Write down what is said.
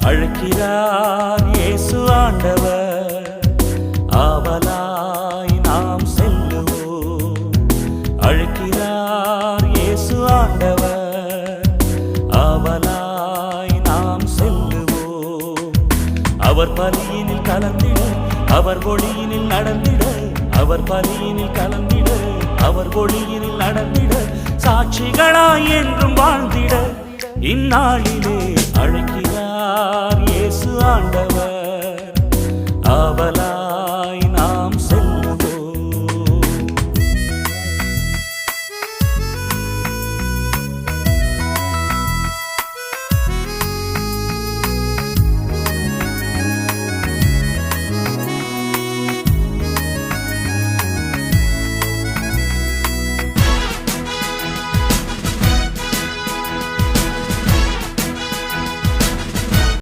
அழைக்கிறார் இயேசு ஆண்டவர், ஆவலாய் நாம் செல்லுவோம். அழைக்கிறார் இயேசு ஆண்டவர், ஆவலாய் நாம் செல்லுவோம். அவர் பலியினில் கலந்திட, அவர் ஒளியினில் நடந்திட, அவர் பலியினில் கலந்திட, அவர் ஒளியினில் நடந்திட, சாட்சிகளாய் என்றும் வாழ்ந்திட இந்நாளிலே அழைக்கிறார்